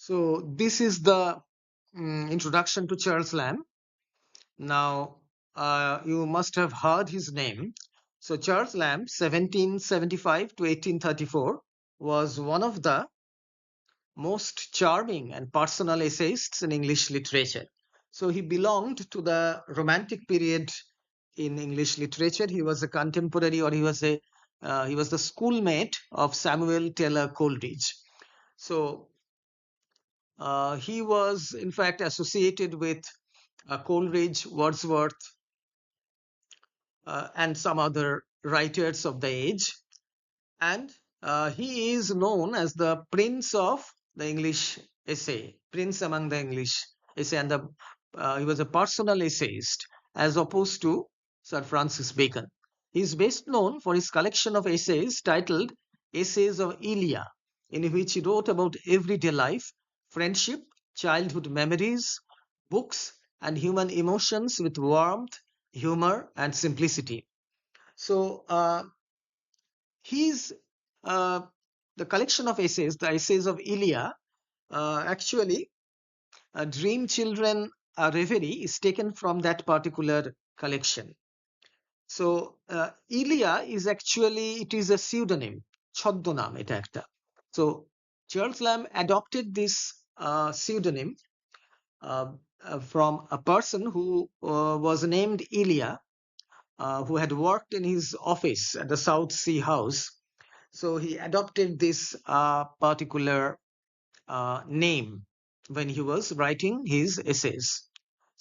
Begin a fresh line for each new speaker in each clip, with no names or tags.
So this is the introduction to Charles Lamb. Now, you must have heard his name. So Charles Lamb, 1775 to 1834, was one of the most charming and personal essayists in English literature. So he belonged to the Romantic period in English literature. He was a contemporary, or he was the schoolmate of Samuel Taylor Coleridge. So he was, in fact, associated with Coleridge, Wordsworth, and some other writers of the age. And he is known as the Prince of the English essay, Prince among the English essay. And he was a personal essayist as opposed to Sir Francis Bacon. He is best known for his collection of essays titled Essays of Elia, in which he wrote about everyday life, friendship, childhood memories, books, and human emotions with warmth, humor, and simplicity. So, he's uh, the collection of essays, the essays of Elia, actually, Dream Children, a Reverie is taken from that particular collection. So, Elia is actually, it is a pseudonym, ছদ্মনাম এটা একটা. So, Charles Lamb adopted this pseudonym uh, from a person who was named Elia, who had worked in his office at the South Sea House. So he adopted this particular name when he was writing his essays.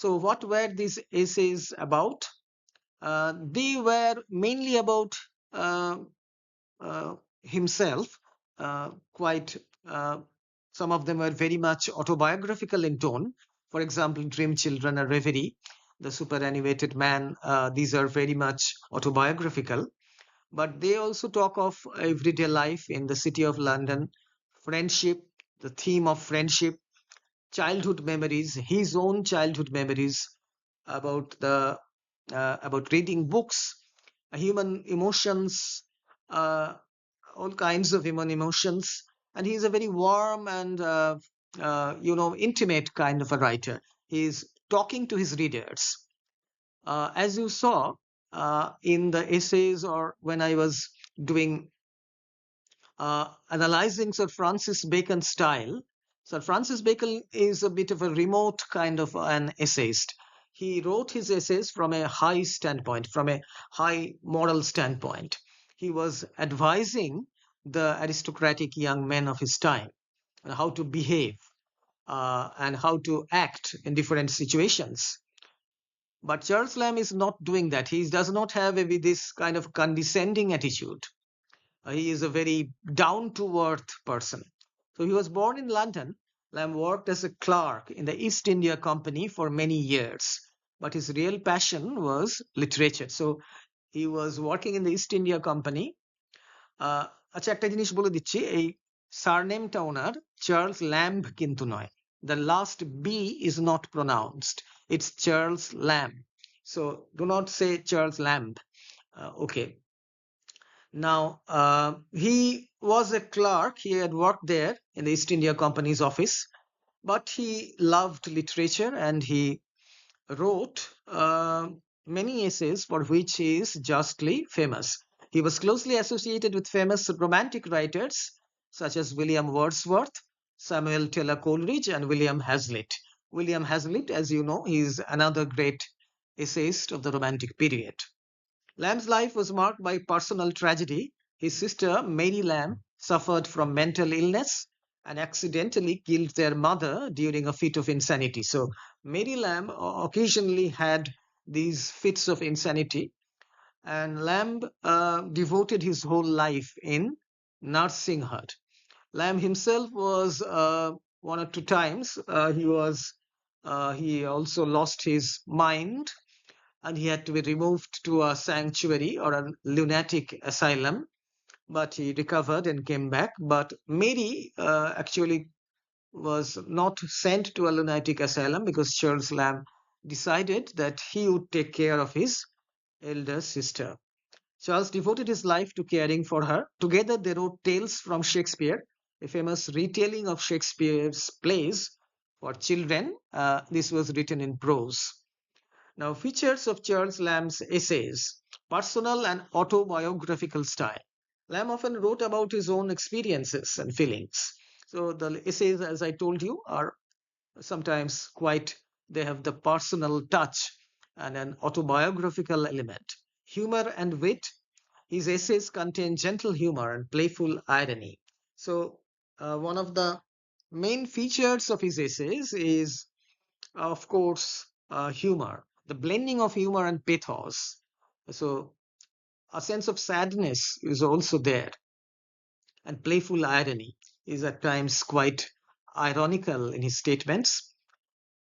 So what were these essays about? They were mainly about uh, himself, quite some of them were very much autobiographical in tone. For example, Dream Children, a Reverie, The Superannuated Man, these are very much autobiographical. But they also talk of everyday life in the city of London, friendship, the theme of friendship, childhood memories, his own childhood memories, about the about reading books, human emotions, uh, all kinds of human emotions. And he's a very warm and intimate kind of a writer. He's talking to his readers. As you saw in the essays, or when I was doing analyzing Sir Francis Bacon's style, Sir Francis Bacon is a bit of a remote kind of an essayist. He wrote his essays from a high standpoint, from a high moral standpoint. He was advising the aristocratic young men of his time on how to behave and how to act in different situations. But Charles Lamb is not doing that. He does not have this kind of condescending attitude. He is a very down to earth person. So he was born in London. Lamb worked as a clerk in the East India Company for many years. But his real passion was literature. So he was working in the East India Company. আচ্ছা একটা জিনিস বলে দিচ্ছি, এই সারনেমটা ওনার Charles lamb কিন্তু নয়. The last B is not pronounced. It's Charles Lamb. So do not say Charles Lamb. Okay. Now, he was a clerk. He had worked there in the East India Company's office, but he loved literature and he wrote many essays for which he is justly famous. He was closely associated with famous romantic writers such as William Wordsworth, Samuel Taylor Coleridge, and William Hazlitt. William Hazlitt, as you know, is another great essayist of the Romantic period. Lamb's life was marked by personal tragedy. His sister, Mary Lamb, suffered from mental illness and accidentally killed their mother during a fit of insanity. So, Mary Lamb occasionally had these fits of insanity, and Lamb devoted his whole life in nursing her. Lamb himself was one or two times he also lost his mind, and he had to be removed to a sanctuary or a lunatic asylum, but he recovered and came back. But Mary actually was not sent to a lunatic asylum because Charles Lamb decided that he would take care of his elder sister. Charles devoted his life to caring for her. Together they wrote tales from Shakespeare, a famous retelling of Shakespeare's plays for children. This was written in prose. Now, features of Charles Lamb's essays: personal and autobiographical style. Lamb often wrote about his own experiences and feelings. So the essays, as I told you, are sometimes quite, they have the personal touch and an autobiographical element. Humor and wit. His essays contain gentle humor and playful irony. So, one of the main features of his essays is, of course, humor, the blending of humor and pathos. So, a sense of sadness is also there, and playful irony is at times quite ironical in his statements.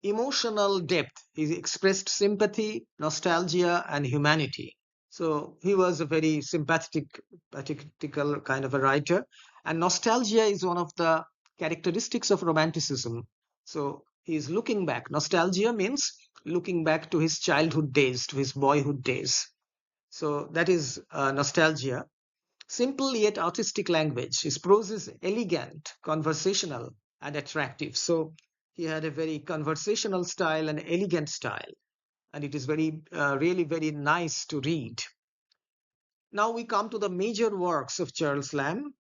Emotional depth, he expressed sympathy, nostalgia, and humanity. So he was a very sympathetical kind of a writer. And nostalgia is one of the characteristics of romanticism. So he is looking back. Nostalgia means looking back to his childhood days, to his boyhood days. So that is nostalgia. Simple yet artistic language. His prose is elegant, conversational, and attractive. So he had a very conversational style and elegant style, and it is really very nice to read. Now we come to the major works of Charles Lamb.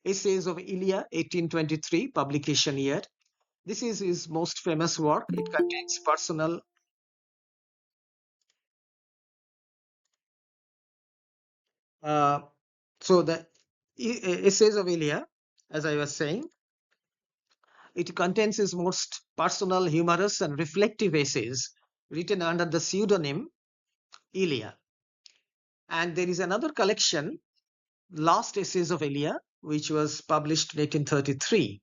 Essays of Ilya, 1823, publication year. This is his most famous work. It contains personal. Uh, so the Essays of Ilya, as I was saying, it contains his most personal, humorous, and reflective essays written under the pseudonym Ilya. And there is another collection, Last Essays of Ilya, which was published in 1833.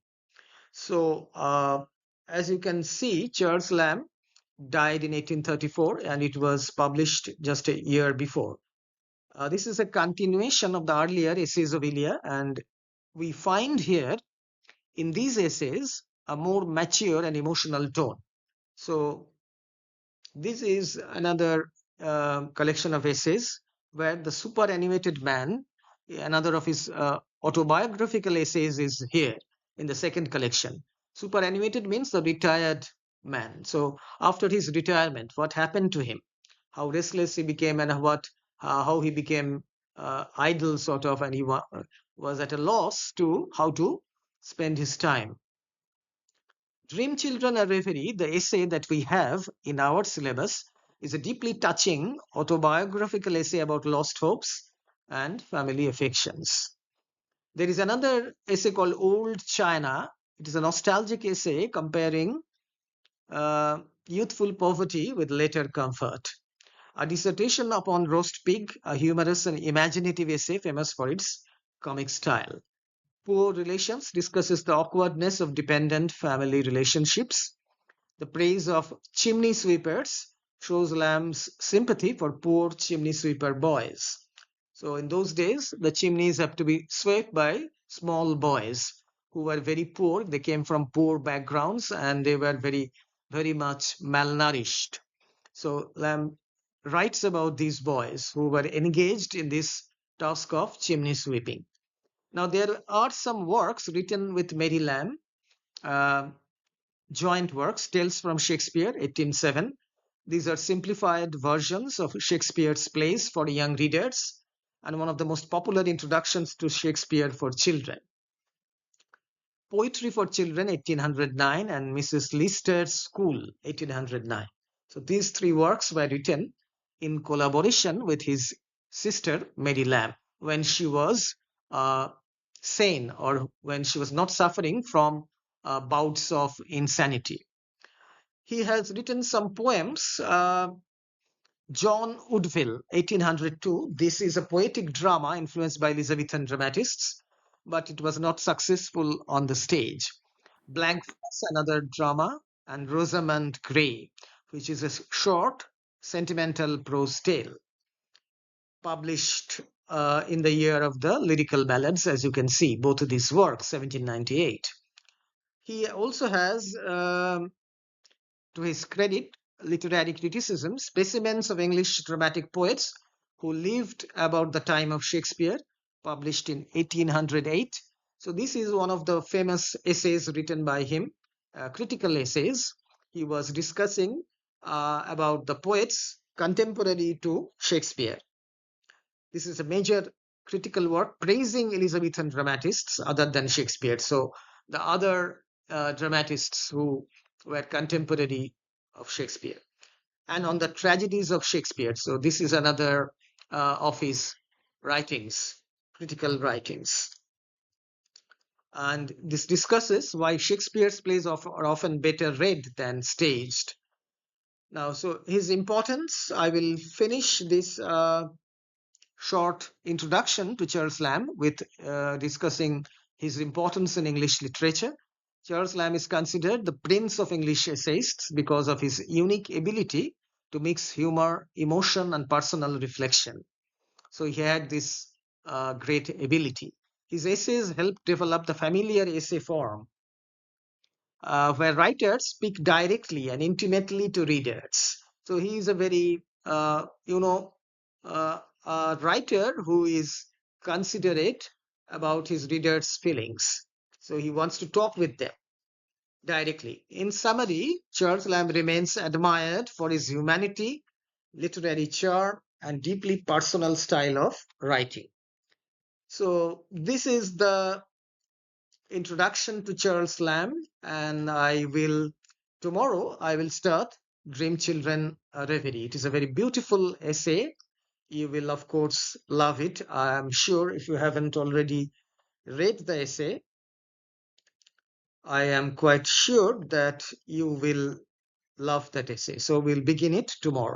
So, as you can see, Charles Lamb died in 1834, and it was published just a year before. This is a continuation of the earlier Essays of Ilya, and we find here in these essays a more mature and emotional tone. So this is another collection of essays where the superannuated man, another of his autobiographical essays, is here in the second collection. Superannuated means the retired man. So after his retirement, what happened to him? How restless he became, and how he became idle, sort of, and he was at a loss to how to spend his time. Dream Children are Reverie, the essay that we have in our syllabus, is a deeply touching autobiographical essay about lost hopes and family affections. There is another essay called Old China. It is a nostalgic essay comparing youthful poverty with later comfort. A dissertation upon roast pig, a humorous and imaginative essay famous for its comic style. Poor Relations discusses the awkwardness of dependent family relationships. The praise of chimney sweepers shows Lamb's sympathy for poor chimney sweeper boys. So in those days, the chimneys have to be swept by small boys who were very poor. They came from poor backgrounds and they were very much malnourished. So Lamb writes about these boys who were engaged in this task of chimney sweeping. Now, there are some works written with Mary Lamb, joint works, Tales from Shakespeare, 1807. These are simplified versions of Shakespeare's plays for young readers and one of the most popular introductions to Shakespeare for children. Poetry for Children, 1809, and Mrs. Lister's School, 1809. So these three works were written in collaboration with his sister, Mary Lamb, when she was sane, or when she was not suffering from bouts of insanity. He has written some poems. John Woodville, 1802. This is a poetic drama influenced by Elizabethan dramatists, but it was not successful on the stage. Blank Face, another drama, and Rosamund Grey, which is a short, sentimental prose tale, published in the year of the lyrical ballads, as you can see, both of these works, 1798. He also has, to his credit, literary criticism, specimens of English dramatic poets who lived about the time of Shakespeare, published in 1808. So this is one of the famous essays written by him, critical essays. He was discussing about the poets contemporary to Shakespeare. This is a major critical work praising Elizabethan dramatists other than Shakespeare. So the other dramatists who were contemporary of Shakespeare, and on the tragedies of Shakespeare. So this is another of his writings, critical writings. And this discusses why Shakespeare's plays are often better read than staged. Now, so his importance, I will finish this short introduction to Charles Lamb with discussing his importance in English literature. Charles Lamb is considered the prince of English essayists because of his unique ability to mix humor, emotion, and personal reflection. So he had this great ability. His essays helped develop the familiar essay form, where writers speak directly and intimately to readers. So he is a very, writer who is considerate about his readers' feelings. So he wants to talk with them directly. In summary, Charles Lamb remains admired for his humanity, literary charm, and deeply personal style of writing. So this is the introduction to Charles Lamb, and tomorrow I will start Dream Children Reverie. It is a very beautiful essay. You will of course love it. I am sure if you haven't already read the essay, I am quite sure that you will love that essay. So we'll begin it tomorrow.